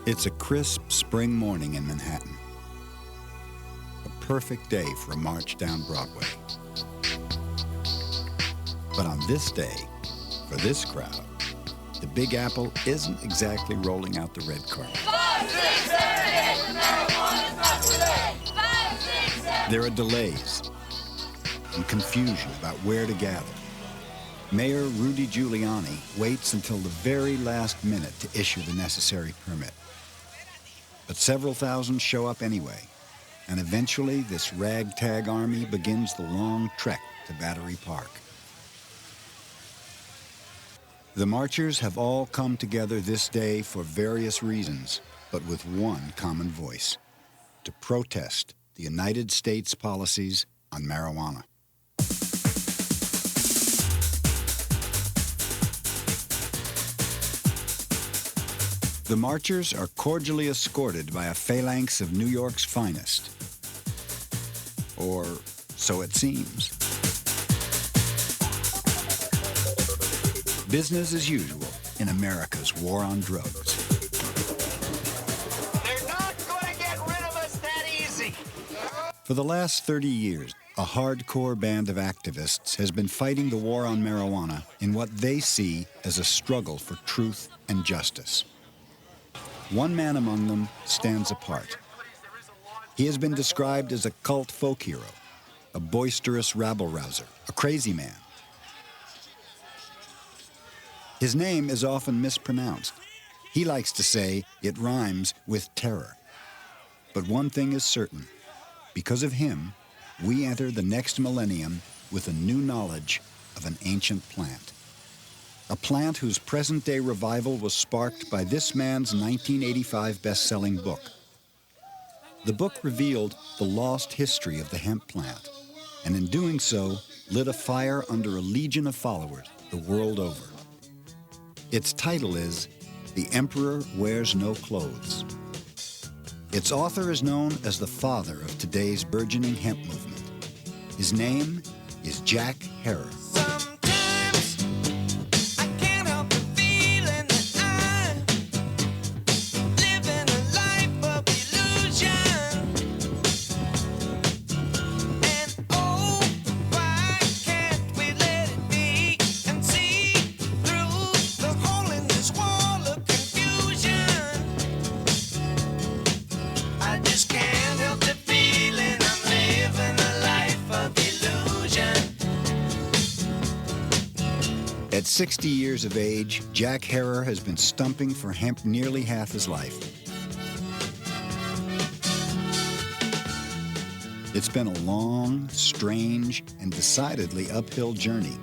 It's a crisp spring morning in Manhattan. A perfect day for a march down Broadway. But on this day, for this crowd, the Big Apple isn't exactly rolling out the red carpet. 5, 6, 7, 8, the marijuana's not today. 5, 6, 7. There are delays and confusion about where to gather. Mayor Rudy Giuliani waits until the very last minute to issue the necessary permit. But several thousand show up anyway, and eventually this ragtag army begins the long trek to Battery Park. The marchers have all come together this day for various reasons, but with one common voice: to protest the United States policies on marijuana. The marchers are cordially escorted by a phalanx of New York's finest. Or so it seems. Business as usual in America's war on drugs. They're not going to get rid of us that easy. For the last 30 years, a hardcore band of activists has been fighting the war on marijuana in what they see as a struggle for truth and justice. One man among them stands apart. He has been described as a cult folk hero, a boisterous rabble-rouser, a crazy man. His name is often mispronounced. He likes to say it rhymes with terror. But one thing is certain. Because of him, we enter the next millennium with a new knowledge of an ancient plant. A plant whose present-day revival was sparked by this man's 1985 best-selling book. The book revealed the lost history of the hemp plant, and in doing so, lit a fire under a legion of followers the world over. Its title is The Emperor Wears No Clothes. Its author is known as the father of today's burgeoning hemp movement. His name is Jack Herer. At 60 years of age, Jack Herer has been stumping for hemp nearly half his life. It's been a long, strange, and decidedly uphill journey.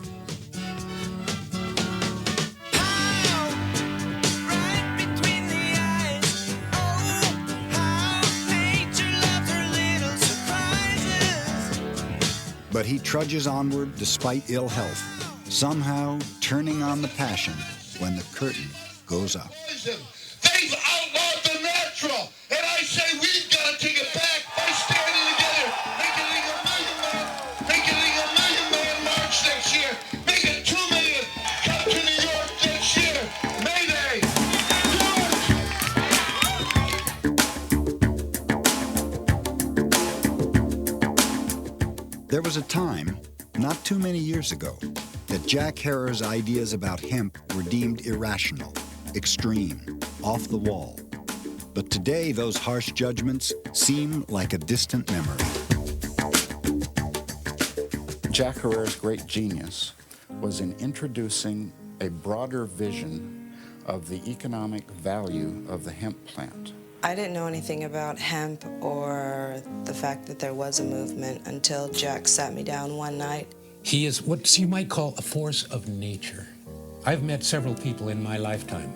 But he trudges onward despite ill health, somehow turning on the passion when the curtain goes up. They've outlawed the natural, and I say we've got to take it back by standing together. Make it legal $1 million man. Make it legal $1 million man march next year. Make it 2 million. Come to New York next year. Mayday. There was a time, not too many years ago, that Jack Herer's ideas about hemp were deemed irrational, extreme, off the wall. But today, those harsh judgments seem like a distant memory. Jack Herer's great genius was in introducing a broader vision of the economic value of the hemp plant. I didn't know anything about hemp or the fact that there was a movement until Jack sat me down one night. He is what you might call a force of nature. I've met several people in my lifetime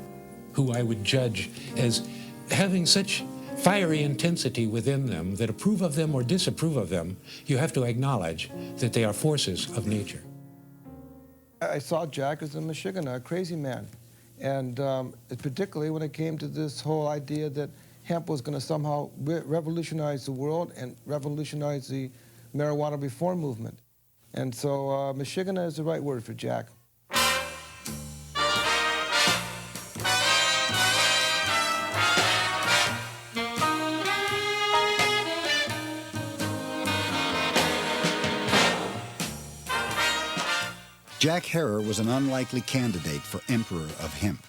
who I would judge as having such fiery intensity within them that approve of them or disapprove of them, you have to acknowledge that they are forces of nature. I saw Jack as a Michiganer, a crazy man. And particularly when it came to this whole idea that hemp was going to somehow revolutionize the world and revolutionize the marijuana reform movement. And so Michiganer is the right word for Jack. Jack Herer was an unlikely candidate for Emperor of Hemp.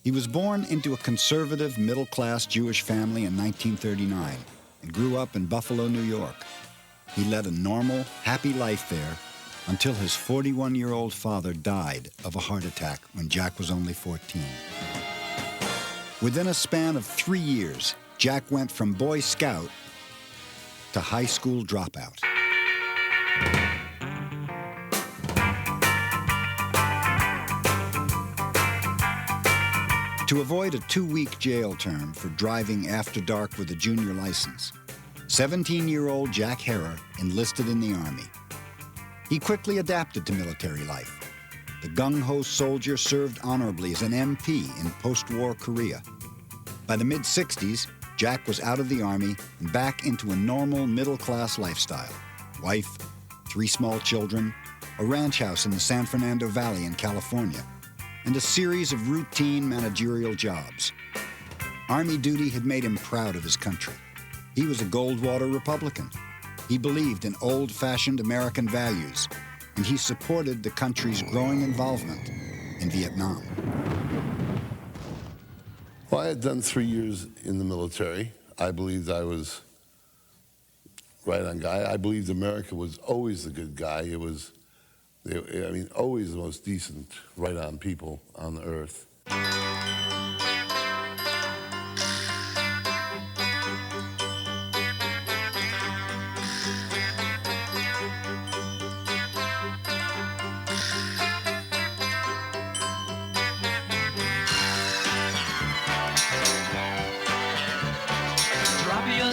He was born into a conservative, middle-class Jewish family in 1939 and grew up in Buffalo, New York. He led a normal, happy life there until his 41-year-old father died of a heart attack when Jack was only 14. Within a span of 3 years, Jack went from Boy Scout to high school dropout. To avoid a 2-week jail term for driving after dark with a junior license, 17-year-old Jack Herer enlisted in the Army. He quickly adapted to military life. The gung-ho soldier served honorably as an MP in post-war Korea. By the mid-60s, Jack was out of the Army and back into a normal middle-class lifestyle. Wife, 3 small children, a ranch house in the San Fernando Valley in California, and a series of routine managerial jobs. Army duty had made him proud of his country. He was a Goldwater Republican. He believed in old-fashioned American values, and he supported the country's growing involvement in Vietnam. Well, I had done 3 years in the military. I believed I was right on guy. I believed America was always the good guy. It was, always the most decent, right on people on the earth.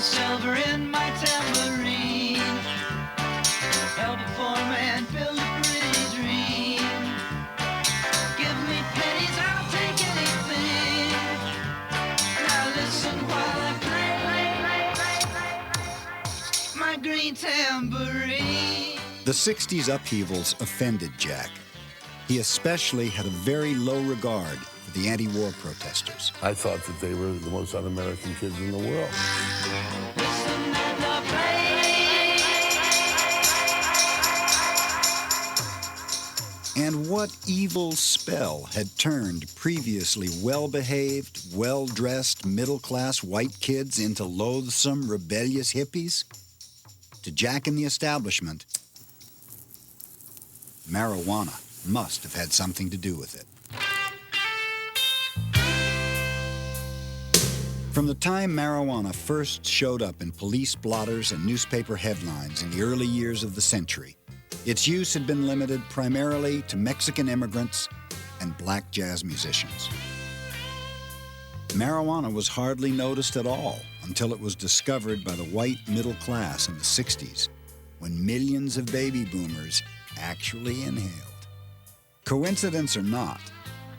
Silver in my tambourine, help a poor man build a pretty dream. Give me pennies, I'll take anything. Now listen while I play my green tambourine. The 60s upheavals offended Jack. He especially had a very low regard for the anti-war protesters. I thought that they were the most un-American kids in the world. And what evil spell had turned previously well-behaved, well-dressed, middle-class white kids into loathsome, rebellious hippies? To Jack and the establishment, marijuana must have had something to do with it. From the time marijuana first showed up in police blotters and newspaper headlines in the early years of the century, its use had been limited primarily to Mexican immigrants and black jazz musicians. Marijuana was hardly noticed at all until it was discovered by the white middle class in the 60s, when millions of baby boomers actually inhaled. Coincidence or not,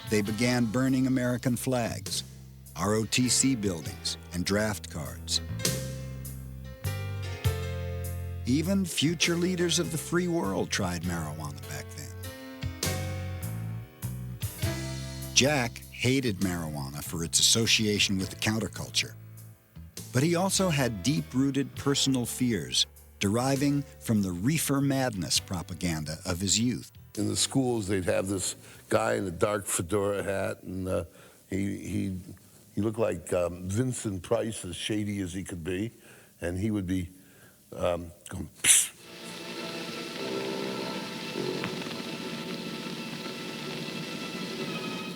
they began burning American flags, ROTC buildings, and draft cards. Even future leaders of the free world tried marijuana back then. Jack hated marijuana for its association with the counterculture, but he also had deep-rooted personal fears deriving from the reefer madness propaganda of his youth. In the schools, they'd have this guy in a dark fedora hat, and he looked like Vincent Price, as shady as he could be, and he would be going, psst.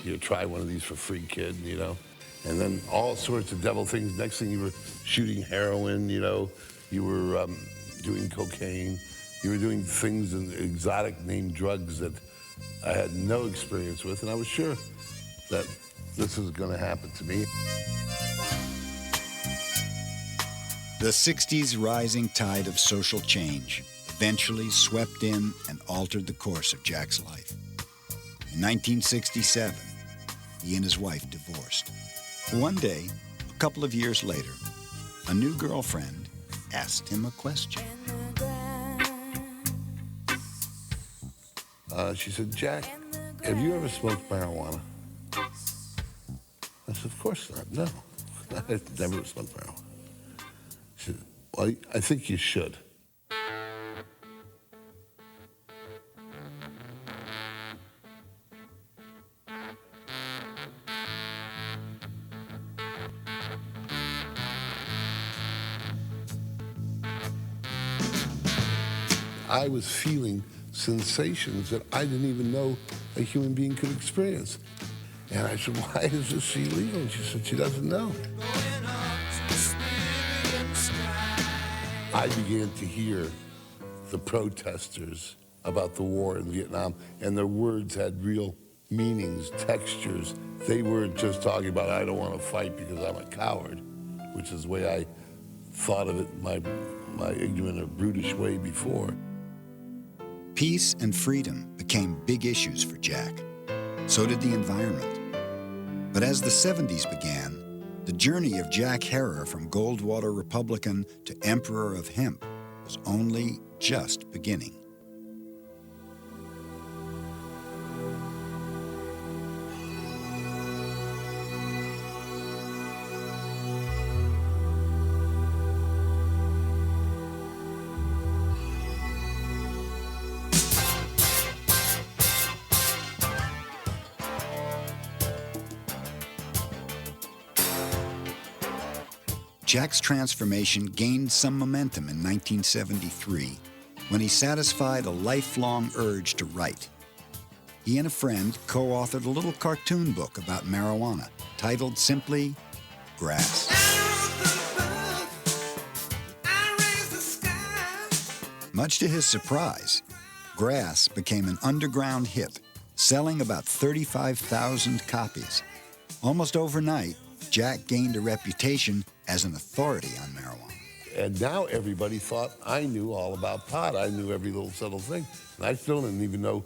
You try one of these for free, kid, you know? And then all sorts of devil things. Next thing, you were shooting heroin, you know? You were doing cocaine. You were doing things and exotic name drugs that I had no experience with, and I was sure that this was going to happen to me. The 60s rising tide of social change eventually swept in and altered the course of Jack's life. In 1967, he and his wife divorced. One day, a couple of years later, a new girlfriend asked him a question. She said, "Jack, have you ever smoked marijuana?" I said, "Of course not, no. I've never smoked marijuana." She said, "Well, I think you should." I was feeling sensations that I didn't even know a human being could experience. And I said, why is this illegal? And she said, she doesn't know. I began to hear the protesters about the war in Vietnam, and their words had real meanings, textures. They weren't just talking about, I don't want to fight because I'm a coward, which is the way I thought of it, my ignorant or brutish way before. Peace and freedom became big issues for Jack. So did the environment. But as the 70s began, the journey of Jack Herer from Goldwater Republican to Emperor of Hemp was only just beginning. Jack's transformation gained some momentum in 1973 when he satisfied a lifelong urge to write. He and a friend co-authored a little cartoon book about marijuana titled simply Grass. Much to his surprise, Grass became an underground hit, selling about 35,000 copies. Almost overnight, Jack gained a reputation as an authority on marijuana. And now everybody thought I knew all about pot. I knew every little subtle thing. And I still didn't even know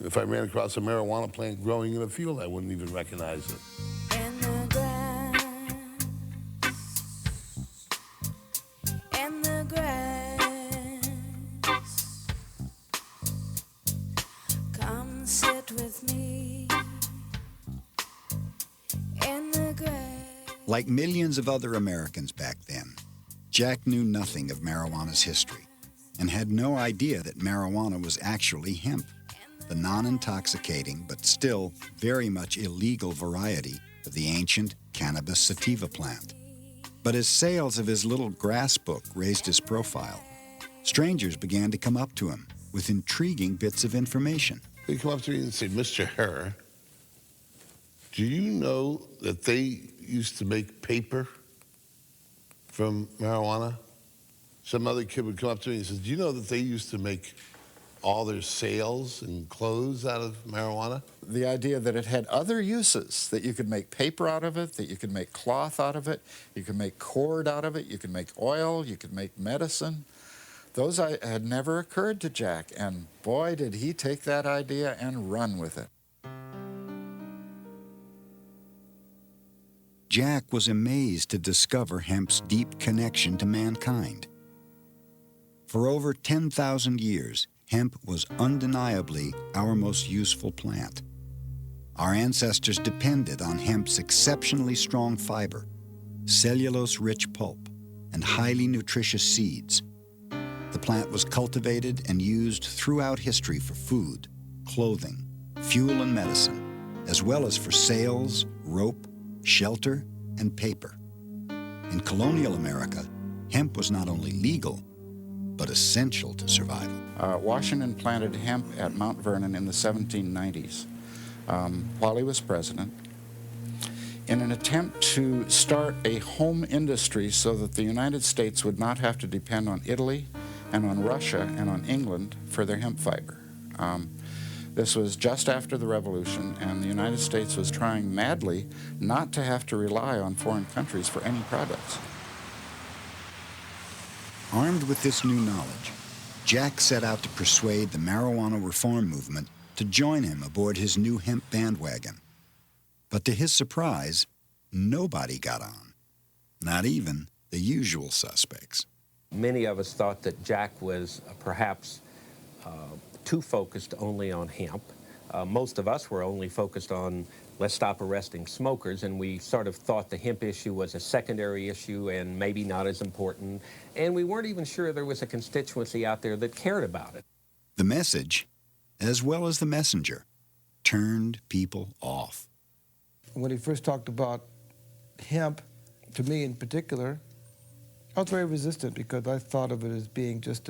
if I ran across a marijuana plant growing in a field, I wouldn't even recognize it. Come sit with me in the grass. Like millions of other Americans back then, Jack knew nothing of marijuana's history and had no idea that marijuana was actually hemp, the non-intoxicating but still very much illegal variety of the ancient Cannabis sativa plant. But as sales of his little grass book raised his profile, strangers began to come up to him with intriguing bits of information. They come up to me and say, Mr. Herer, do you know that they used to make paper from marijuana? Some other kid would come up to me and says, do you know that they used to make all their sails and clothes out of marijuana? The idea that it had other uses, that you could make paper out of it, that you could make cloth out of it, you could make cord out of it, you could make oil, you could make medicine. Those had never occurred to Jack, and boy, did he take that idea and run with it. Jack was amazed to discover hemp's deep connection to mankind. For over 10,000 years, hemp was undeniably our most useful plant. Our ancestors depended on hemp's exceptionally strong fiber, cellulose-rich pulp, and highly nutritious seeds. The plant was cultivated and used throughout history for food, clothing, fuel and medicine, as well as for sails, rope, shelter, and paper. In colonial America, hemp was not only legal, but essential to survival. Washington planted hemp at Mount Vernon in the 1790s while he was president in an attempt to start a home industry so that the United States would not have to depend on Italy and on Russia and on England for their hemp fiber. This was just after the Revolution, and the United States was trying madly not to have to rely on foreign countries for any products. Armed with this new knowledge, Jack set out to persuade the marijuana reform movement to join him aboard his new hemp bandwagon. But to his surprise, nobody got on, not even the usual suspects. Many of us thought that Jack was perhaps too focused only on hemp. Most of us were only focused on let's stop arresting smokers, and we sort of thought the hemp issue was a secondary issue and maybe not as important, and we weren't even sure there was a constituency out there that cared about it. The message, as well as the messenger, turned people off. When he first talked about hemp, to me in particular, I was very resistant because I thought of it as being just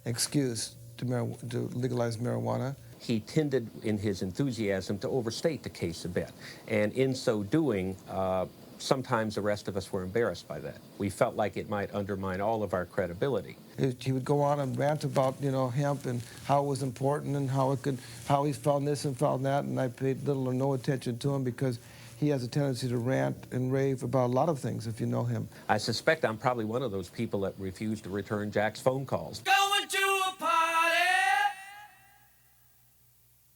excuse to legalize marijuana. He tended, in his enthusiasm, to overstate the case a bit. And in so doing, sometimes the rest of us were embarrassed by that. We felt like it might undermine all of our credibility. He would go on and rant about, hemp and how it was important and how he found this and found that, and I paid little or no attention to him because he has a tendency to rant and rave about a lot of things, if you know him. I suspect I'm probably one of those people that refused to return Jack's phone calls. Going to a party.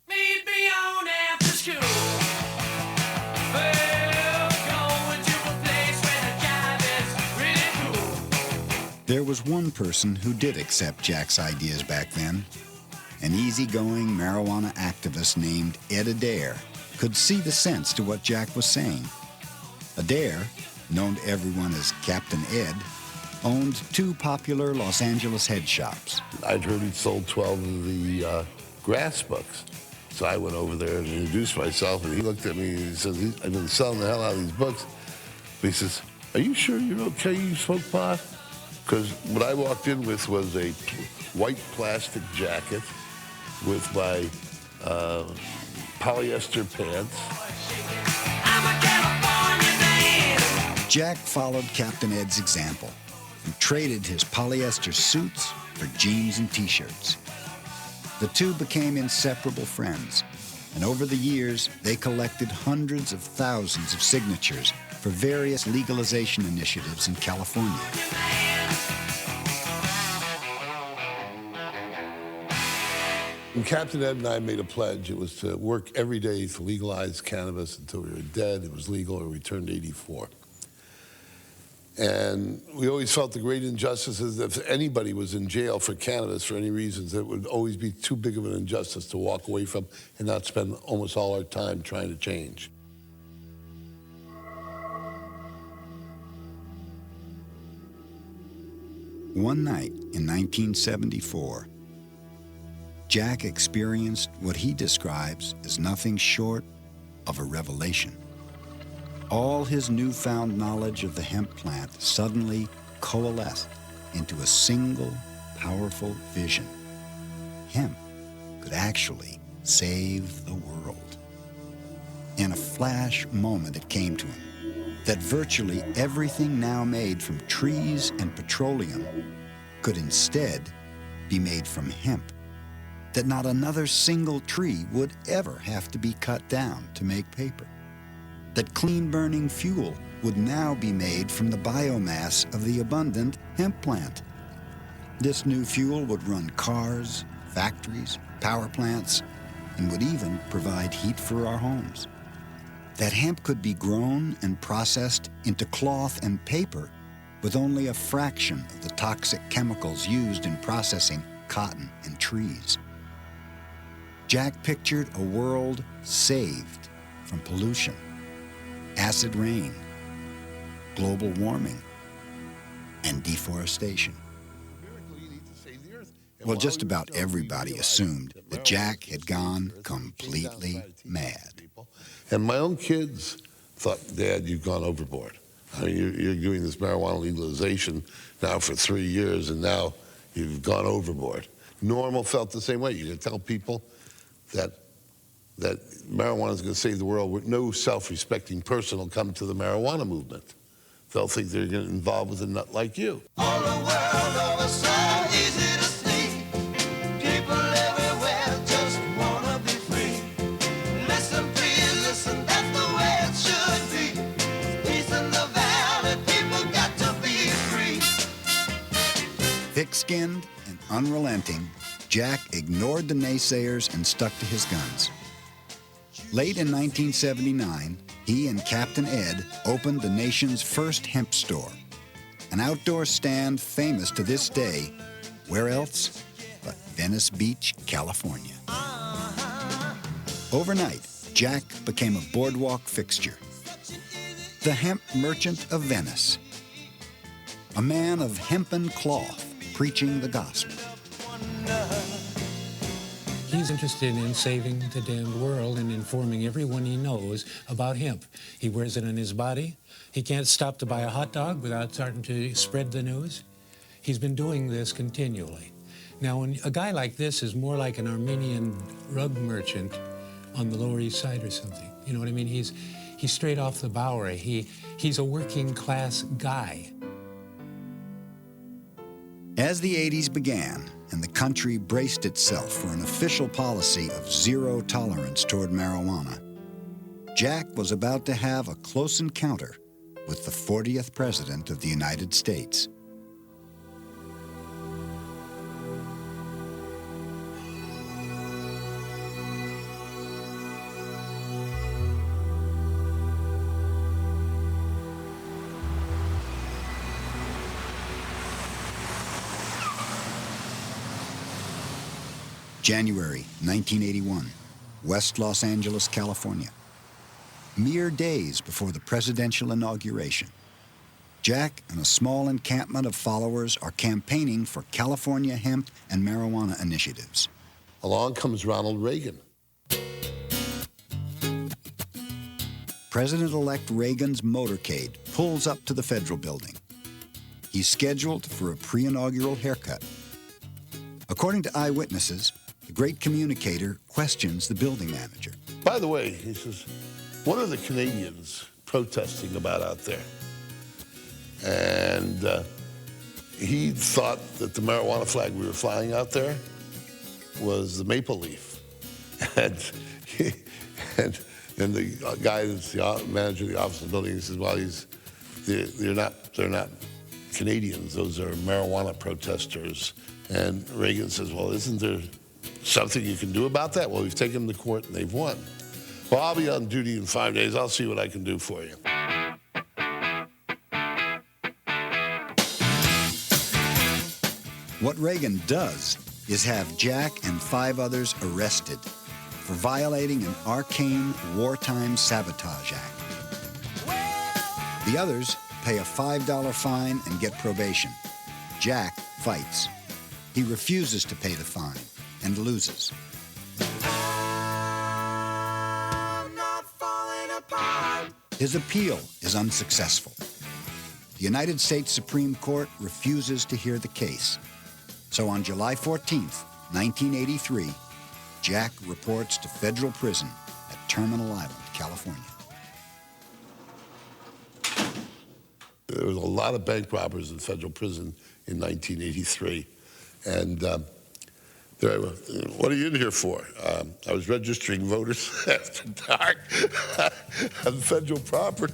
Meet me on after school. Well, going to a place where the jive is really cool. There was one person who did accept Jack's ideas back then. An easygoing marijuana activist named Ed Adair could see the sense to what Jack was saying. Adair, known to everyone as Captain Ed, owned 2 popular Los Angeles head shops. I'd heard he'd sold 12 of the grass books. So I went over there and introduced myself, and he looked at me and he says, I've been selling the hell out of these books. But he says, are you sure you're okay you smoke pot? Because what I walked in with was a white plastic jacket with my polyester pants. Jack followed Captain Ed's example and traded his polyester suits for jeans and t-shirts. The two became inseparable friends, and over the years, they collected hundreds of thousands of signatures for various legalization initiatives in California. When Captain Ed and I made a pledge, it was to work every day to legalize cannabis until we were dead. It was legal or we turned 84. And we always felt the great injustice is that if anybody was in jail for cannabis for any reasons, it would always be too big of an injustice to walk away from and not spend almost all our time trying to change. One night in 1974, Jack experienced what he describes as nothing short of a revelation. All his newfound knowledge of the hemp plant suddenly coalesced into a single, powerful vision. Hemp could actually save the world. In a flash moment, it came to him that virtually everything now made from trees and petroleum could instead be made from hemp. That not another single tree would ever have to be cut down to make paper. That clean-burning fuel would now be made from the biomass of the abundant hemp plant. This new fuel would run cars, factories, power plants, and would even provide heat for our homes. That hemp could be grown and processed into cloth and paper with only a fraction of the toxic chemicals used in processing cotton and trees. Jack pictured a world saved from pollution, acid rain, global warming, and deforestation. Well, just about everybody assumed that Jack had gone completely mad. And my own kids thought, Dad, you've gone overboard. I mean, you're doing this marijuana legalization now for 3 years, and now you've gone overboard. Normal felt the same way. You could tell people that marijuana is going to save the world. No self-respecting person will come to the marijuana movement. They'll think they're getting involved with a nut like you. All the world over so easy to see. People everywhere just wanna be free. Listen, please, listen, that's the way it should be. Peace in the valley, people got to be free. Thick-skinned and unrelenting, Jack ignored the naysayers and stuck to his guns. Late in 1979, he and Captain Ed opened the nation's first hemp store, an outdoor stand famous to this day, where else but Venice Beach, California. Overnight, Jack became a boardwalk fixture, the hemp merchant of Venice, a man of hempen cloth preaching the gospel. He's interested in saving the damned world and informing everyone he knows about hemp. He wears it on his body. He can't stop to buy a hot dog without starting to spread the news. He's been doing this continually. Now, when a guy like this is more like an Armenian rug merchant on the Lower East Side or something. You know what I mean? He's straight off the Bowery. He's a working class guy. As the 80s began and the country braced itself for an official policy of zero tolerance toward marijuana, Jack was about to have a close encounter with the 40th President of the United States. January 1981, West Los Angeles, California. Mere days before the presidential inauguration, Jack and a small encampment of followers are campaigning for California hemp and marijuana initiatives. Along comes Ronald Reagan. President-elect Reagan's motorcade pulls up to the federal building. He's scheduled for a pre-inaugural haircut. According to eyewitnesses, the great communicator questions the building manager. By the way, he says, what are the Canadians protesting about out there? And he thought that the marijuana flag we were flying out there was the maple leaf. And the guy that's the manager of the office of the building, he says, well, they're not Canadians, those are marijuana protesters. And Reagan says, well, isn't there something you can do about that? Well, we've taken them to court and they've won. Well, I'll be on duty in 5 days. I'll see what I can do for you. What Reagan does is have Jack and 5 others arrested for violating an arcane wartime sabotage act. The others pay a $5 fine and get probation. Jack fights. He refuses to pay the fine and loses. His appeal is unsuccessful. The United States Supreme Court refuses to hear the case. So on July 14th, 1983, Jack reports to federal prison at Terminal Island, California. There was a lot of bank robbers in federal prison in 1983. And what are you in here for? I was registering voters after dark on federal property.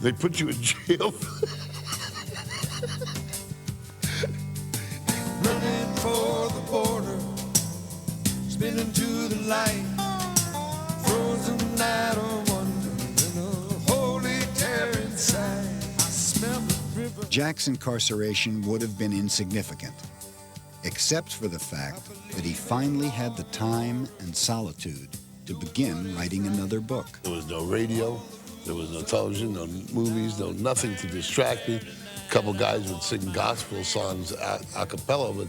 They put you in jail. Running for the border, spinning to the light, frozen night of wonder, and a holy terror inside. I smell the river. Jack's incarceration would have been insignificant, except for the fact that he finally had the time and solitude to begin writing another book. There was no radio, there was no television, no movies, no nothing to distract me. A couple guys would sing gospel songs a cappella, but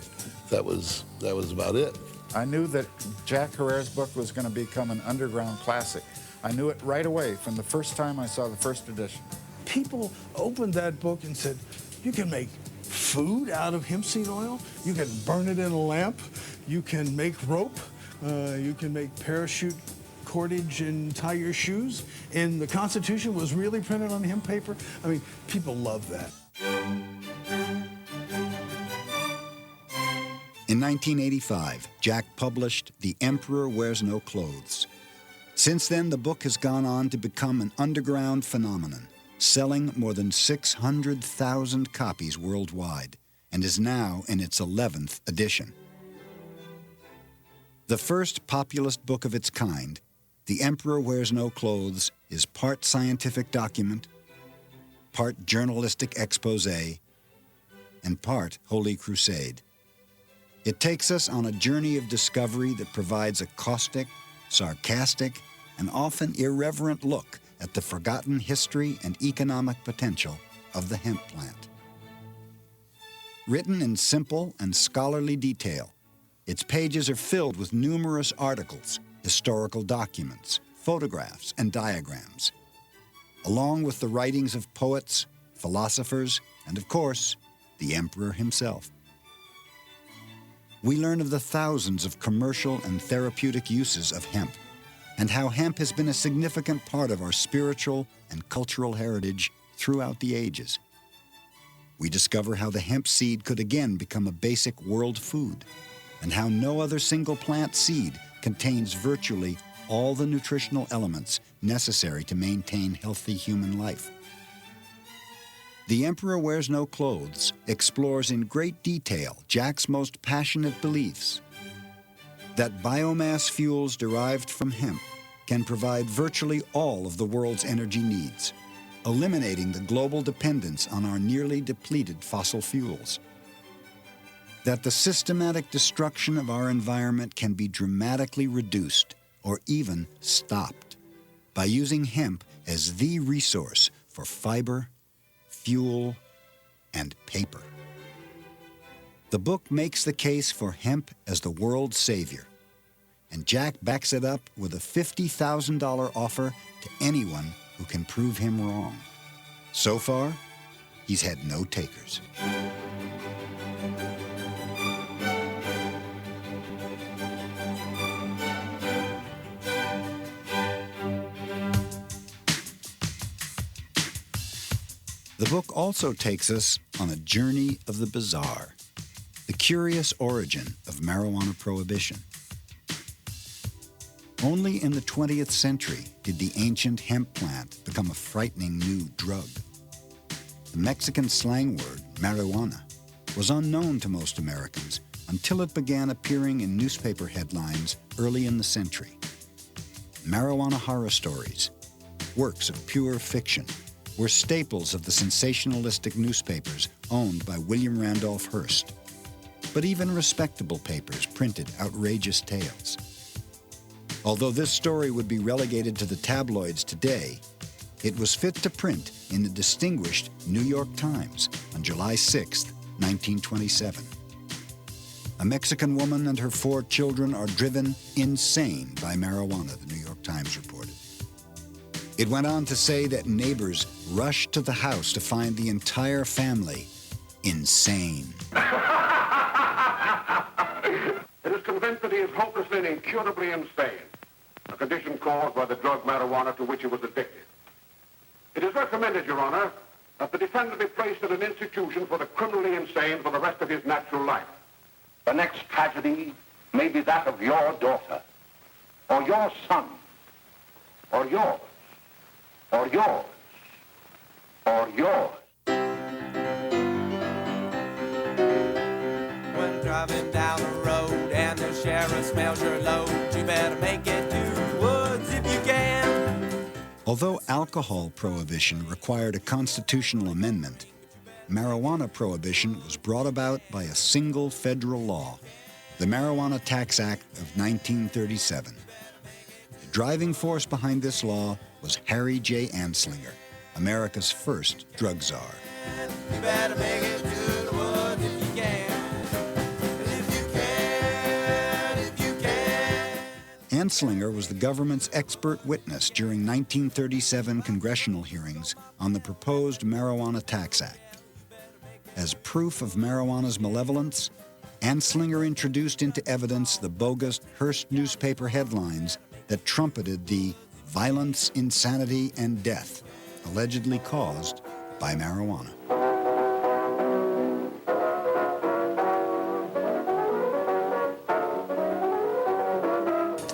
that was about it. I knew that Jack Herrera's book was going to become an underground classic. I knew it right away from the first time I saw the first edition. People opened that book and said, you can make food out of hemp seed oil, you can burn it in a lamp, you can make rope, you can make parachute cordage and tie your shoes, and the Constitution was really printed on hemp paper. I mean, people love that. In 1985, Jack published The Emperor Wears No Clothes. Since then, the book has gone on to become an underground phenomenon, selling more than 600,000 copies worldwide, and is now in its 11th edition. The first populist book of its kind, The Emperor Wears No Clothes, is part scientific document, part journalistic exposé, and part holy crusade. It takes us on a journey of discovery that provides a caustic, sarcastic, and often irreverent look at the forgotten history and economic potential of the hemp plant. Written in simple and scholarly detail, its pages are filled with numerous articles, historical documents, photographs, and diagrams, along with the writings of poets, philosophers, and of course, the emperor himself. we learn of the thousands of commercial and therapeutic uses of hemp, and how hemp has been a significant part of our spiritual and cultural heritage throughout the ages. We discover how the hemp seed could again become a basic world food, and how no other single plant seed contains virtually all the nutritional elements necessary to maintain healthy human life. The Emperor Wears No Clothes explores in great detail Jack's most passionate beliefs: that biomass fuels derived from hemp can provide virtually all of the world's energy needs, eliminating the global dependence on our nearly depleted fossil fuels. That the systematic destruction of our environment can be dramatically reduced or even stopped by using hemp as the resource for fiber, fuel, and paper. The book makes the case for hemp as the world's savior, and Jack backs it up with a $50,000 offer to anyone who can prove him wrong. So far, he's had no takers. The book also takes us on a journey of the bizarre, the curious origin of marijuana prohibition. Only in the 20th century did the ancient hemp plant become a frightening new drug. The Mexican slang word, marijuana, was unknown to most Americans until it began appearing in newspaper headlines early in the century. Marijuana horror stories, works of pure fiction, were staples of the sensationalistic newspapers owned by William Randolph Hearst. But even respectable papers printed outrageous tales. Although this story would be relegated to the tabloids today, it was fit to print in the distinguished New York Times on July 6, 1927. A Mexican woman and her 4 children are driven insane by marijuana, the New York Times reported. It went on to say that neighbors rushed to the house to find the entire family insane. It is convinced that he is hopelessly and incurably insane, a condition caused by the drug marijuana to which he was addicted. It is recommended, Your Honor, that the defendant be placed in an institution for the criminally insane for the rest of his natural life. The next tragedy may be that of your daughter, or your son, or yours, or yours, or yours. When driving down the road and the sheriff smells your load, you better make it to the woods if you can. Although alcohol prohibition required a constitutional amendment, marijuana prohibition was brought about by a single federal law, the Marijuana Tax Act of 1937. The driving force behind this law was Harry J. Anslinger, America's first drug czar. You better make it to the woods if you can. And if you can. Anslinger was the government's expert witness during 1937 congressional hearings on the proposed Marijuana Tax Act. As proof of marijuana's malevolence, Anslinger introduced into evidence the bogus Hearst newspaper headlines that trumpeted the violence, insanity, and death allegedly caused by marijuana.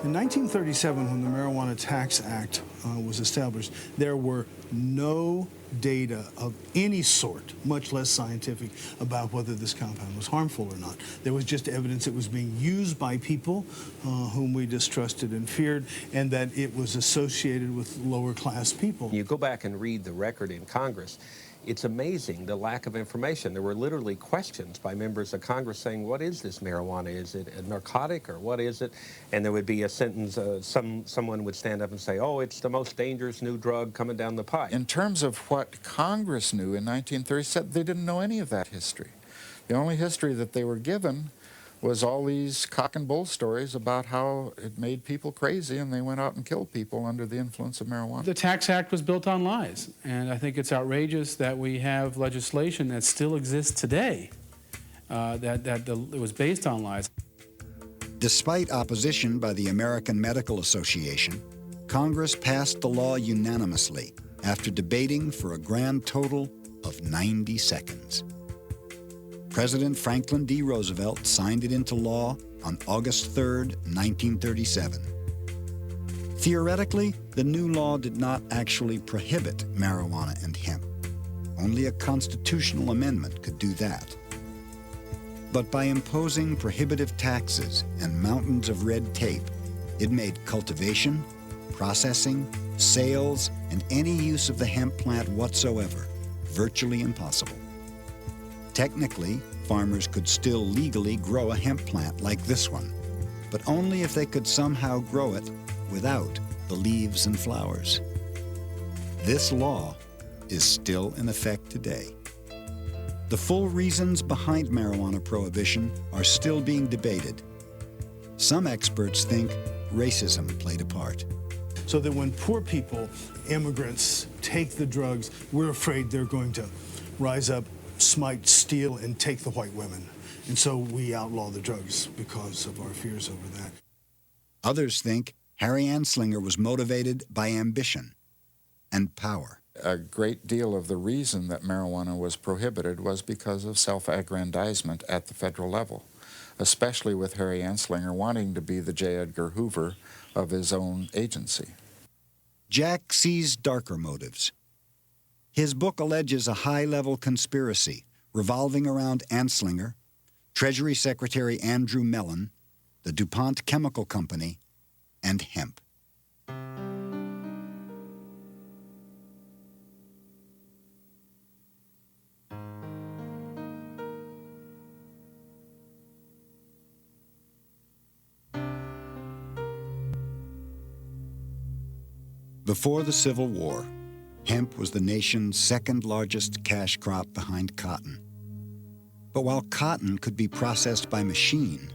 In 1937, when the Marijuana Tax Act was established, there were no data of any sort, much less scientific, about whether this compound was harmful or not. There was just evidence it was being used by people whom we distrusted and feared, and that it was associated with lower class people. You go back and read the record in Congress, it's amazing the lack of information. There were literally questions by members of Congress saying, what is this marijuana? Is it a narcotic or what is it? And there would be a sentence, someone would stand up and say, oh, it's the most dangerous new drug coming down the pipe. In terms of what Congress knew in 1937, they didn't know any of that history. The only history that they were given was all these cock and bull stories about how it made people crazy and they went out and killed people under the influence of marijuana. The Tax Act was built on lies, and I think it's outrageous that we have legislation that still exists today it was based on lies. Despite opposition by the American Medical Association, Congress passed the law unanimously after debating for a grand total of 90 seconds. President Franklin D. Roosevelt signed it into law on August 3, 1937. Theoretically, the new law did not actually prohibit marijuana and hemp. Only a constitutional amendment could do that. But by imposing prohibitive taxes and mountains of red tape, it made cultivation, processing, sales, and any use of the hemp plant whatsoever virtually impossible. Technically, farmers could still legally grow a hemp plant like this one, but only if they could somehow grow it without the leaves and flowers. This law is still in effect today. The full reasons behind marijuana prohibition are still being debated. Some experts think racism played a part. So that when poor people, immigrants, take the drugs, we're afraid they're going to rise up, smite, steal, and take the white women. And so we outlaw the drugs because of our fears over that. Others think Harry Anslinger was motivated by ambition and power. A great deal of the reason that marijuana was prohibited was because of self-aggrandizement at the federal level, especially with Harry Anslinger wanting to be the J. Edgar Hoover of his own agency. Jack sees darker motives. His book alleges a high-level conspiracy revolving around Anslinger, Treasury Secretary Andrew Mellon, the DuPont Chemical Company, and hemp. Before the Civil War, hemp was the nation's second-largest cash crop behind cotton. But while cotton could be processed by machine,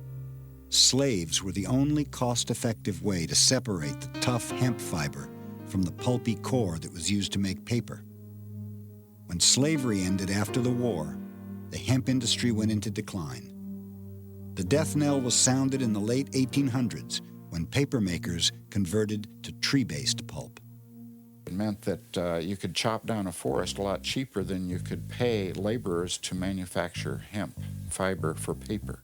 slaves were the only cost-effective way to separate the tough hemp fiber from the pulpy core that was used to make paper. When slavery ended after the war, the hemp industry went into decline. The death knell was sounded in the late 1800s when paper makers converted to tree-based pulp. It meant that you could chop down a forest a lot cheaper than you could pay laborers to manufacture hemp fiber for paper.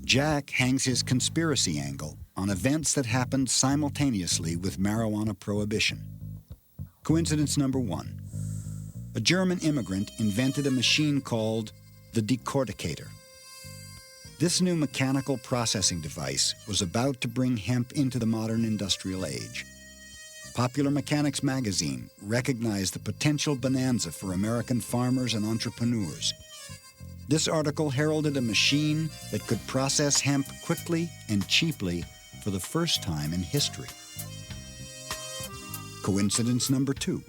Jack hangs his conspiracy angle on events that happened simultaneously with marijuana prohibition. Coincidence number one. A German immigrant invented a machine called the decorticator. This new mechanical processing device was about to bring hemp into the modern industrial age. Popular Mechanics magazine recognized the potential bonanza for American farmers and entrepreneurs. This article heralded a machine that could process hemp quickly and cheaply for the first time in history. Coincidence number two.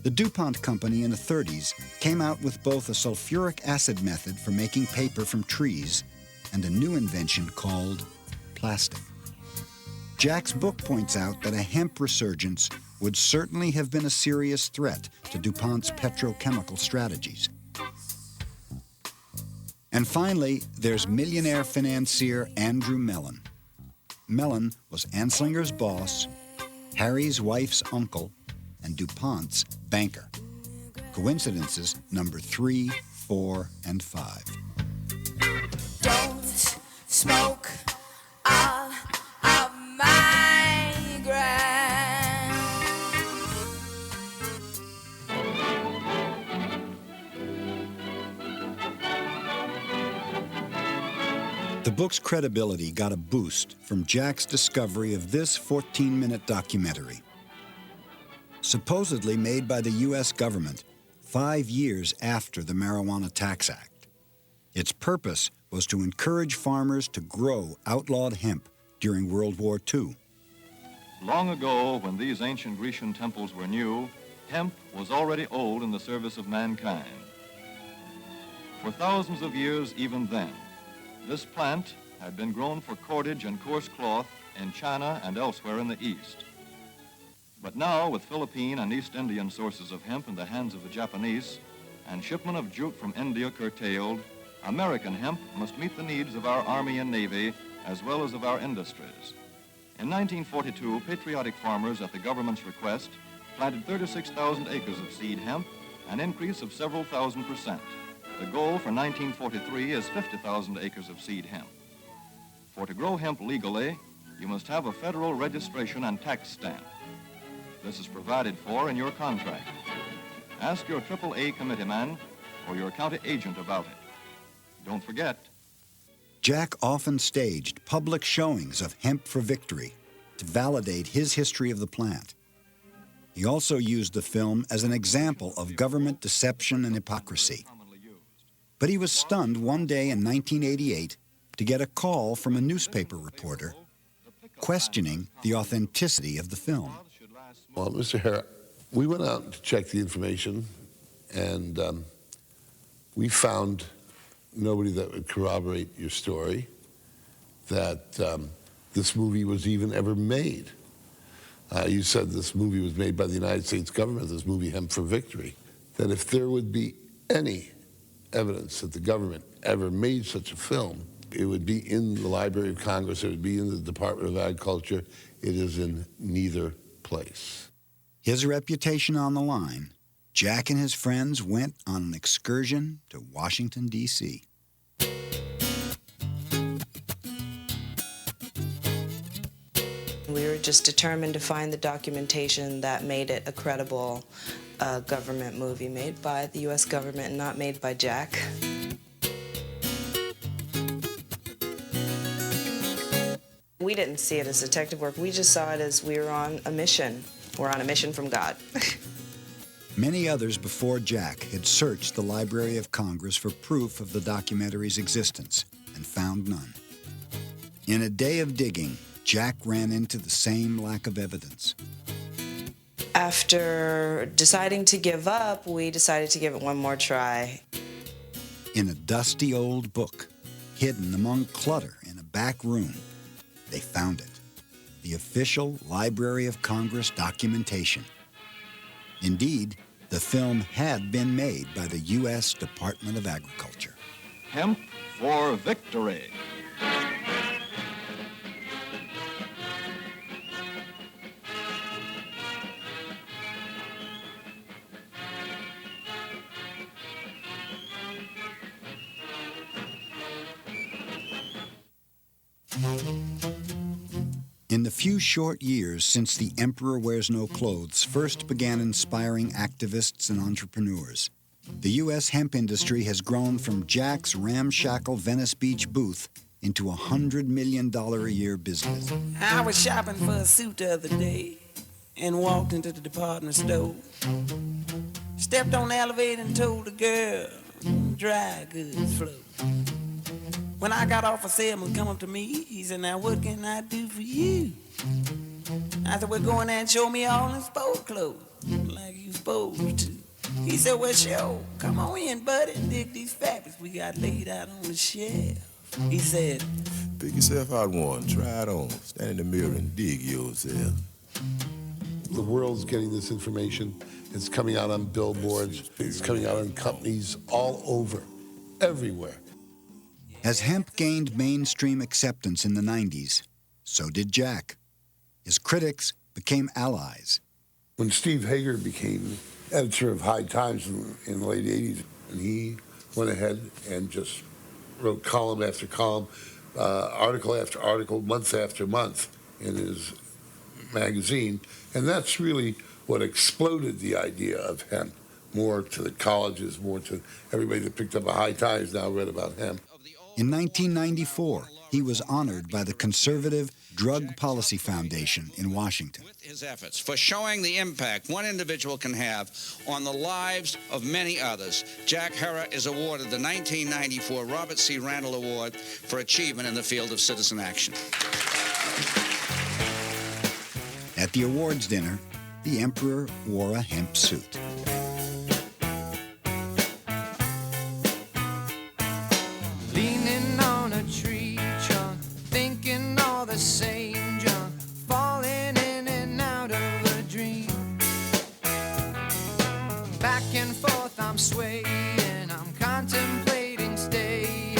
The DuPont company in the 30s came out with both a sulfuric acid method for making paper from trees and a new invention called plastic. Jack's book points out that a hemp resurgence would certainly have been a serious threat to DuPont's petrochemical strategies. And finally, there's millionaire financier Andrew Mellon. Mellon was Anslinger's boss, Harry's wife's uncle, and DuPont's banker. Coincidences number 3, 4, and 5. Don't smoke all of my grass. The book's credibility got a boost from Jack's discovery of this 14-minute documentary. Supposedly made by the U.S. government 5 years after the Marijuana Tax Act. Its purpose was to encourage farmers to grow outlawed hemp during World War II. Long ago, when these ancient Grecian temples were new, hemp was already old in the service of mankind. For thousands of years even then, this plant had been grown for cordage and coarse cloth in China and elsewhere in the East. But now, with Philippine and East Indian sources of hemp in the hands of the Japanese, and shipment of jute from India curtailed, American hemp must meet the needs of our Army and Navy as well as of our industries. In 1942, patriotic farmers, at the government's request, planted 36,000 acres of seed hemp, an increase of several thousand%. The goal for 1943 is 50,000 acres of seed hemp. For to grow hemp legally, you must have a federal registration and tax stamp. This is provided for in your contract. Ask your AAA committeeman or your county agent about it. Don't forget, Jack often staged public showings of hemp for victory to validate his history of the plant. He also used the film as an example of government deception and hypocrisy. But he was stunned one day in 1988 to get a call from a newspaper reporter questioning the authenticity of the film. Well, Mr. Hare, we went out to check the information, and we found nobody that would corroborate your story, that this movie was even ever made. You said this movie was made by the United States government, this movie Hemp for Victory, that if there would be any evidence that the government ever made such a film, it would be in the Library of Congress, it would be in the Department of Agriculture. It is in neither place. His reputation on the line, Jack and his friends went on an excursion to Washington, D.C. We were just determined to find the documentation that made it a credible government movie made by the U.S. government and not made by Jack. We didn't see it as detective work. We just saw it as we were on a mission. We're on a mission from God. Many others before Jack had searched the Library of Congress for proof of the documentary's existence and found none. In a day of digging, Jack ran into the same lack of evidence. After deciding to give up, we decided to give it one more try. In a dusty old book, hidden among clutter in a back room, they found it. The official Library of Congress documentation. Indeed, the film had been made by the U.S. Department of Agriculture. Hemp for Victory. In the few short years since The Emperor Wears No Clothes first began inspiring activists and entrepreneurs, the U.S. hemp industry has grown from Jack's ramshackle Venice Beach booth into a $100 million a year business. I was shopping for a suit the other day and walked into the department store. Stepped on the elevator and told the girl, dry goods flow. When I got off, a salesman come up to me. He said, now what can I do for you? I said, well, go in there and show me all in sport clothes, like you supposed to. He said, well, sure, come on in, buddy, and dig these fabrics we got laid out on the shelf. He said, pick yourself out one, try it on, stand in the mirror and dig yourself. The world's getting this information. It's coming out on billboards. It's coming out on companies all over, everywhere. As hemp gained mainstream acceptance in the 90s, so did Jack. His critics became allies. When Steve Hager became editor of High Times in the late 80s, and he went ahead and just wrote column after column, article after article, month after month in his magazine, and that's really what exploded the idea of hemp, more to the colleges, more to everybody that picked up a High Times now read about hemp. In 1994, he was honored by the conservative Drug Policy Foundation in Washington. His efforts for showing the impact one individual can have on the lives of many others, Jack Herer is awarded the 1994 Robert C. Randall Award for achievement in the field of citizen action. At the awards dinner, the emperor wore a hemp suit. Leaning on a tree trunk, thinking all the same junk, falling in and out of a dream. I'm swaying, I'm contemplating staying,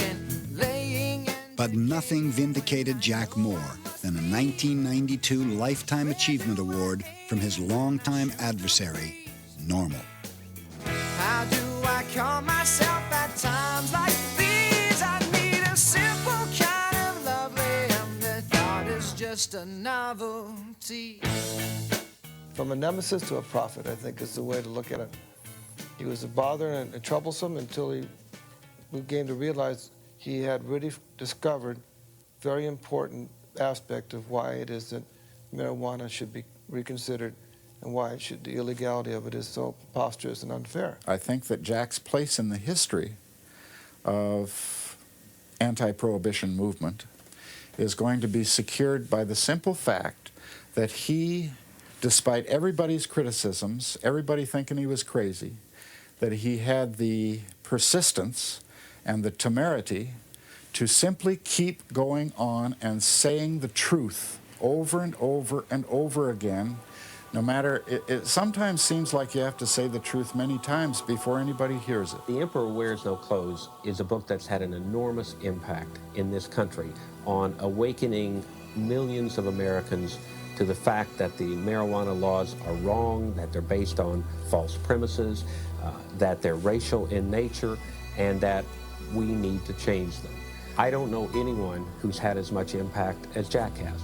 laying in. But nothing vindicated Jack more than a 1992 Lifetime Achievement Award from his longtime adversary, Normal. How do I calm myself at times like these? I need a simple kind of lovely, and the thought is just a novelty. From a nemesis to a prophet, I think is the way to look at it. He was a bother and troublesome until he began to realize he had really discovered very important aspect of why it is that marijuana should be reconsidered and why the illegality of it is so preposterous and unfair. I think that Jack's place in the history of anti-prohibition movement is going to be secured by the simple fact that he, despite everybody's criticisms, everybody thinking he was crazy, that he had the persistence and the temerity to simply keep going on and saying the truth over and over and over again, no matter, it sometimes seems like you have to say the truth many times before anybody hears it. The Emperor Wears No Clothes is a book that's had an enormous impact in this country on awakening millions of Americans to the fact that the marijuana laws are wrong, that they're based on false premises, that they're racial in nature, and that we need to change them. I don't know anyone who's had as much impact as Jack has.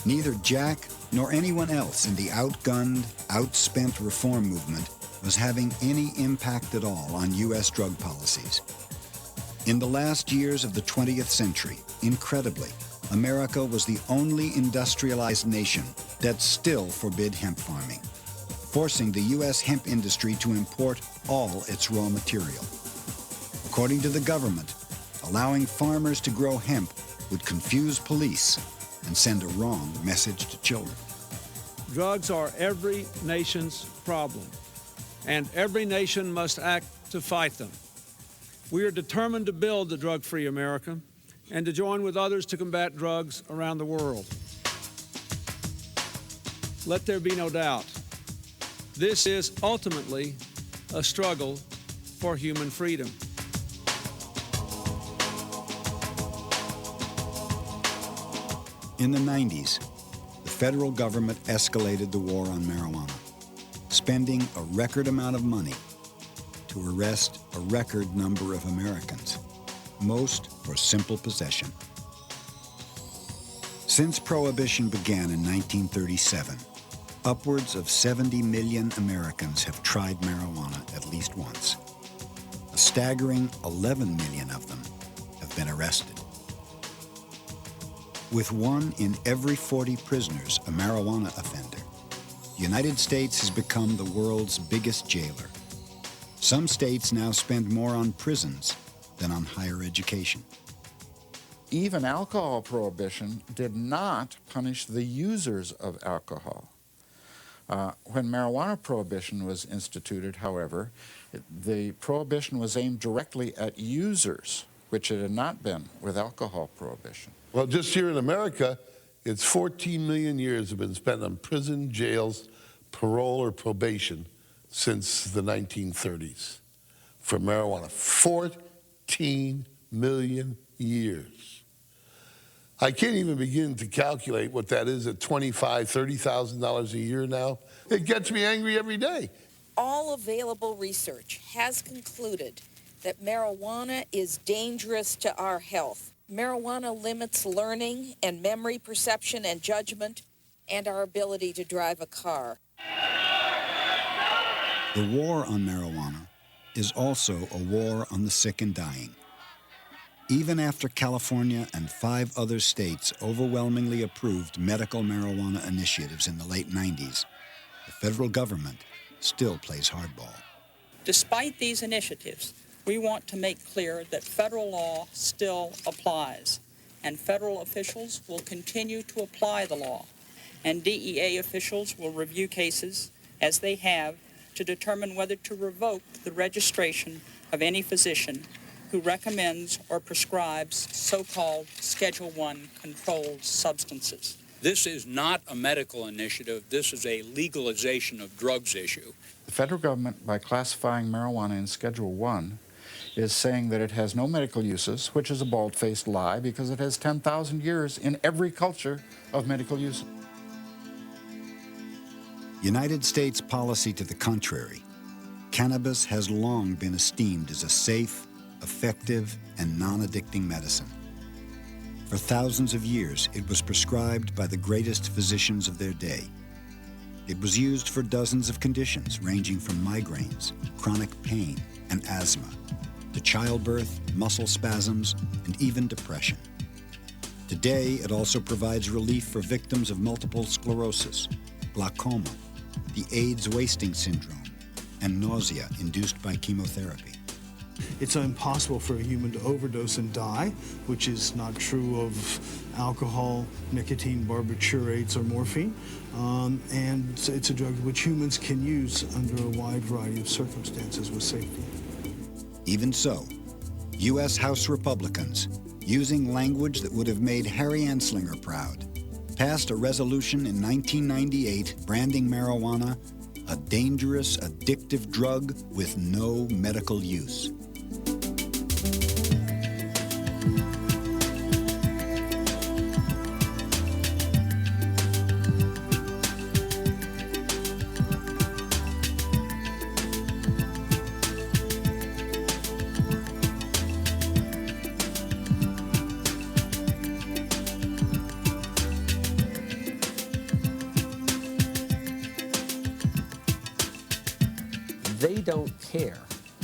Neither Jack nor anyone else in the outgunned, outspent reform movement was having any impact at all on U.S. drug policies. In the last years of the 20th century, incredibly, America was the only industrialized nation that still forbid hemp farming, forcing the U.S. hemp industry to import all its raw material. According to the government, allowing farmers to grow hemp would confuse police and send a wrong message to children. Drugs are every nation's problem, and every nation must act to fight them. We are determined to build the drug-free America and to join with others to combat drugs around the world. Let there be no doubt, this is ultimately a struggle for human freedom. In the 90s, the federal government escalated the war on marijuana, spending a record amount of money to arrest a record number of Americans, most for simple possession. Since Prohibition began in 1937, upwards of 70 million Americans have tried marijuana at least once. A staggering 11 million of them have been arrested. With 1 in every 40 prisoners a marijuana offender, the United States has become the world's biggest jailer. Some states now spend more on prisons than on higher education. Even alcohol prohibition did not punish the users of alcohol. When marijuana prohibition was instituted, however, the prohibition was aimed directly at users, which it had not been with alcohol prohibition. Well, just here in America, it's 14 million years have been spent on prison, jails, parole, or probation since the 1930s for marijuana. 14 million years. I can't even begin to calculate what that is at $25,000, $30,000 a year now. It gets me angry every day. All available research has concluded that marijuana is dangerous to our health. Marijuana limits learning and memory, perception and judgment, and our ability to drive a car. The war on marijuana is also a war on the sick and dying. Even after California and 5 other states overwhelmingly approved medical marijuana initiatives in the late 90s, the federal government still plays hardball. Despite these initiatives, we want to make clear that federal law still applies. and federal officials will continue to apply the law, and DEA officials will review cases, as they have, to determine whether to revoke the registration of any physician who recommends or prescribes so-called Schedule I controlled substances. This is not a medical initiative. This is a legalization of drugs issue. The federal government, by classifying marijuana in Schedule I, is saying that it has no medical uses, which is a bald-faced lie because it has 10,000 years in every culture of medical use. United States policy to the contrary, cannabis has long been esteemed as a safe, effective, and non-addicting medicine. For thousands of years, it was prescribed by the greatest physicians of their day. It was used for dozens of conditions, ranging from migraines, chronic pain, and asthma, to childbirth, muscle spasms, and even depression. Today, it also provides relief for victims of multiple sclerosis, glaucoma, the AIDS wasting syndrome, and nausea induced by chemotherapy. It's impossible for a human to overdose and die, which is not true of alcohol, nicotine, barbiturates, or morphine. And it's a drug which humans can use under a wide variety of circumstances with safety. Even so, U.S. House Republicans, using language that would have made Harry Anslinger proud, passed a resolution in 1998 branding marijuana a dangerous, addictive drug with no medical use. They don't care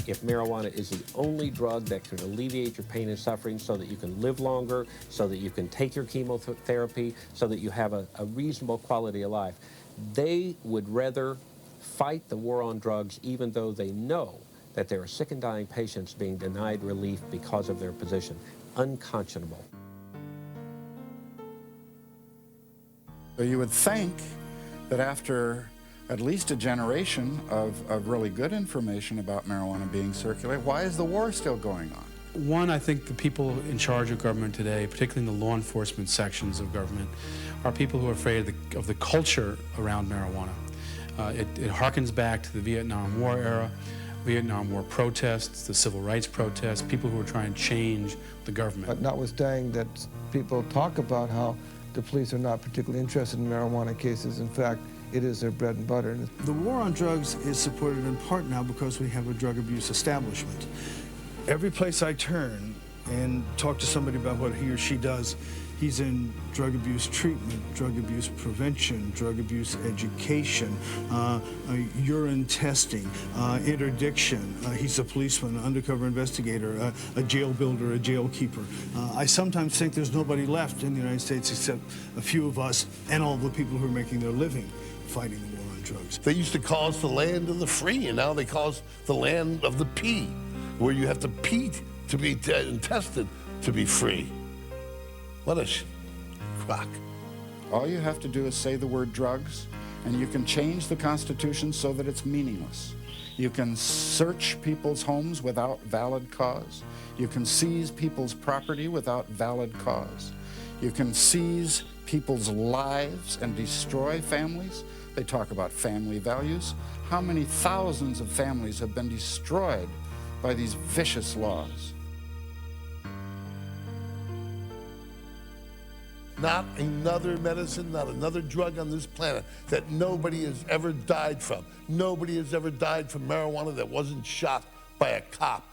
if marijuana is the only drug that can alleviate your pain and suffering so that you can live longer, so that you can take your chemotherapy, so that you have a reasonable quality of life. They would rather fight the war on drugs even though they know that there are sick and dying patients being denied relief because of their position. Unconscionable. So you would think that after at least a generation of really good information about marijuana being circulated, why is the war still going on? One, I think the people in charge of government today, particularly in the law enforcement sections of government, are people who are afraid of the culture around marijuana. It harkens back to the Vietnam War era, Vietnam War protests, the civil rights protests, people who were trying to change the government. But notwithstanding that people talk about how the police are not particularly interested in marijuana cases, in fact, it is their bread and butter. The war on drugs is supported in part now because we have a drug abuse establishment. Every place I turn and talk to somebody about what he or she does, he's in drug abuse treatment, drug abuse prevention, drug abuse education, urine testing, interdiction. He's a policeman, an undercover investigator, a jail builder, a jail keeper. I sometimes think there's nobody left in the United States except a few of us and all the people who are making their living fighting the war on drugs. They used to call us the land of the free, and now they call us the land of the pea, where you have to pee to be tested to be free. What a crock. All you have to do is say the word drugs, and you can change the Constitution so that it's meaningless. You can search people's homes without valid cause. You can seize people's property without valid cause. You can seize people's lives and destroy families. They talk about family values. How many thousands of families have been destroyed by these vicious laws? Not another medicine, not another drug on this planet that nobody has ever died from. Nobody has ever died from marijuana that wasn't shot by a cop.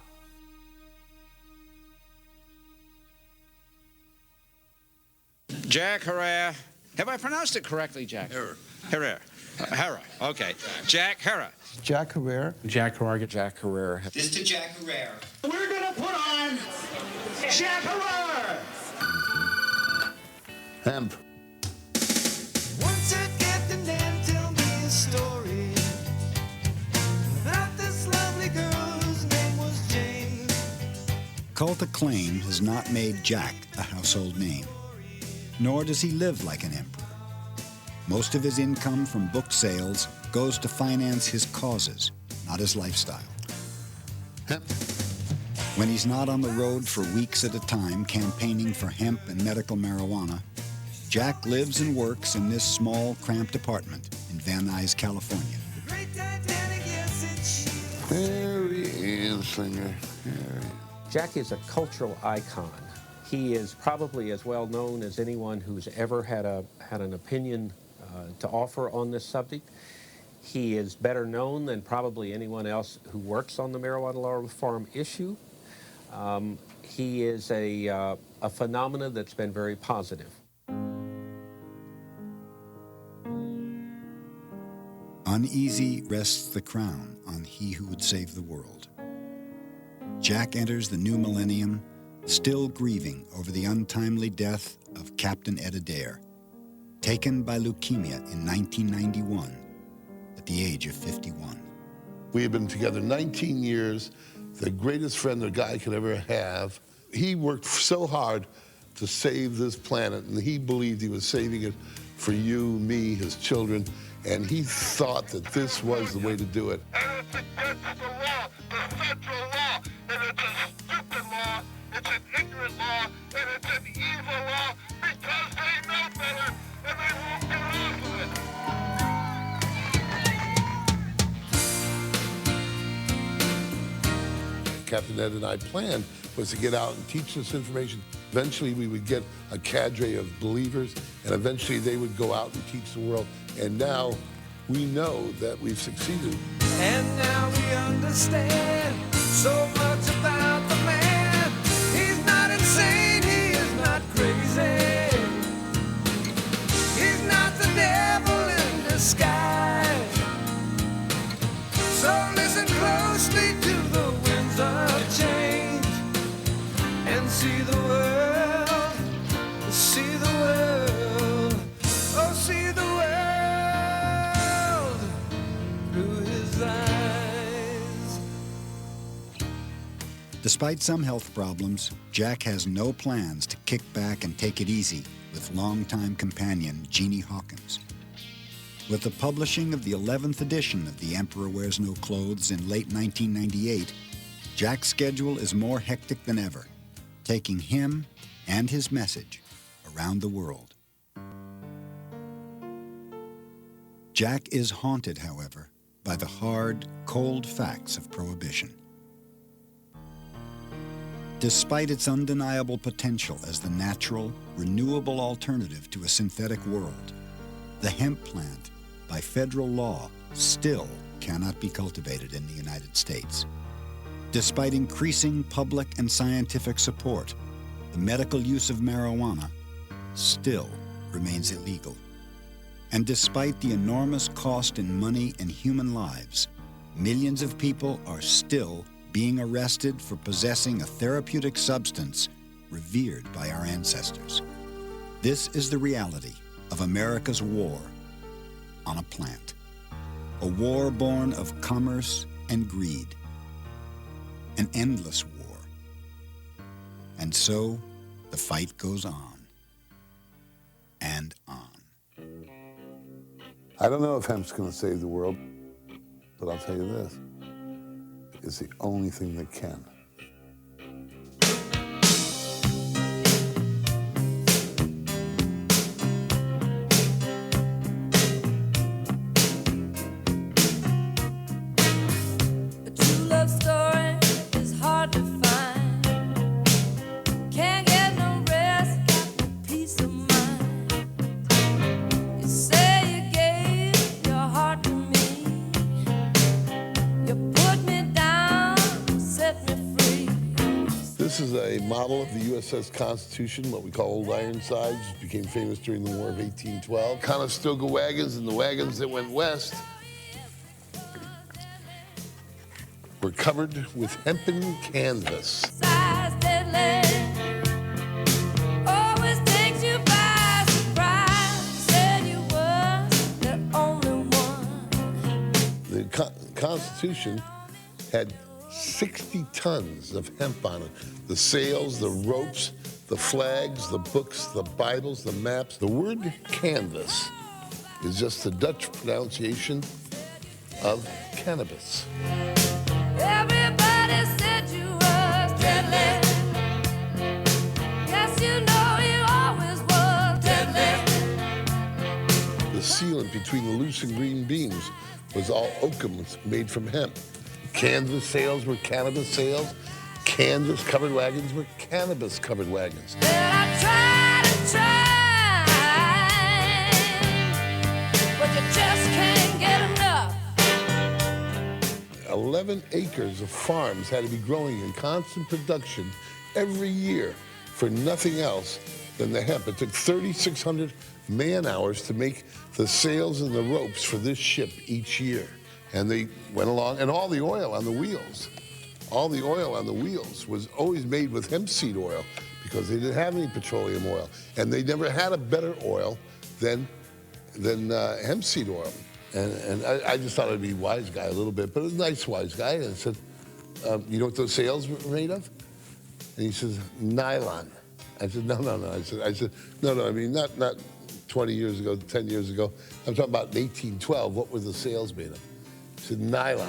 Jack Herrera. Have I pronounced it correctly, Jack? Herrera. Herrera. Okay. Jack Herrera. Jack Herrera. Jack Herrera. Jack Herrera. This to Jack Herrera. We're gonna put on Jack Herrera. Hemp. Once you get the name, tell me a story about this lovely girl whose name was Jane. Cult acclaim has not made Jack a household name, nor does he live like an emperor. Most of his income from book sales goes to finance his causes, not his lifestyle. When he's not on the road for weeks at a time campaigning for hemp and medical marijuana, Jack lives and works in this small, cramped apartment in Van Nuys, California. Harry Anslinger, Harry. Jack is a cultural icon. He is probably as well known as anyone who's ever had an opinion to offer on this subject. He is better known than probably anyone else who works on the marijuana law reform issue. He is a phenomenon that's been very positive. Uneasy rests the crown on he who would save the world. Jack enters the new millennium still grieving over the untimely death of Captain Ed Adair, taken by leukemia in 1991 at the age of 51. We had been together 19 years, the greatest friend a guy could ever have. He worked so hard to save this planet, and he believed he was saving it for you, me, his children, and he thought that this was the way to do it. And it's against the law, the federal law, and it's a stupid law, it's an ignorant law, and it's an evil law because they know better and they won't get off of it. Captain Ed and I planned was to get out and teach this information. Eventually we would get a cadre of believers, and eventually they would go out and teach the world. And now we know that we've succeeded. And now we understand so much about the man. He's not insane, he is not crazy. He's not the devil in disguise. So listen closely to the winds of change and see the world, see the world, oh see the world through his eyes. Despite some health problems, Jack has no plans to kick back and take it easy with longtime companion Jeannie Hawkins. With the publishing of the 11th edition of The Emperor Wears No Clothes in late 1998, Jack's schedule is more hectic than ever, taking him and his message around the world. Jack is haunted, however, by the hard, cold facts of prohibition. Despite its undeniable potential as the natural, renewable alternative to a synthetic world, the hemp plant, by federal law, still cannot be cultivated in the United States. Despite increasing public and scientific support, the medical use of marijuana still remains illegal. And despite the enormous cost in money and human lives, millions of people are still being arrested for possessing a therapeutic substance revered by our ancestors. This is the reality of America's war on a plant. A war born of commerce and greed. An endless war. And so, the fight goes on. And on. I don't know if hemp's going to save the world, but I'll tell you this. It's the only thing that can. A true love story is hard to find. Can't get no rest, got no peace of mind. You say you gave your heart to me. You put me down, set me free. This is a model of the USS Constitution, what we call Old Ironsides, which became famous during the War of 1812. Conestoga wagons and the wagons that went west were covered with hempen canvas. Size deadly, always takes you by surprise. Said you were the only one. The Constitution had 60 tons of hemp on it. The sails, the ropes, the flags, the books, the Bibles, the maps. The word canvas is just the Dutch pronunciation of cannabis. Everybody said you was deadly. Yes, you know you always was deadly. The sealant between the loose and green beams was all oakum made from hemp. Canvas sails were cannabis sails. Canvas-covered wagons were cannabis-covered wagons. And I tried and tried, but you just can't get enough. 11 acres of farms had to be growing in constant production every year for nothing else than the hemp. It took 3,600 man-hours to make the sails and the ropes for this ship each year. And they went along, and all the oil on the wheels was always made with hemp seed oil because they didn't have any petroleum oil. And they never had a better oil than hemp seed oil. And I just thought I'd be a wise guy a little bit, but a nice wise guy. And I said, you know what those sails were made of? And he says, nylon. I said, no. I said, no, I mean, not 20 years ago, 10 years ago. I'm talking about in 1812. What were the sails made of? He said, nylon.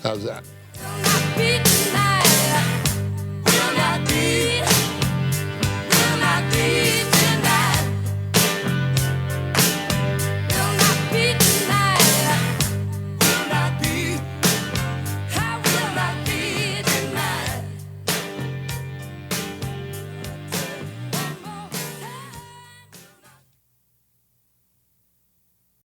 How's that?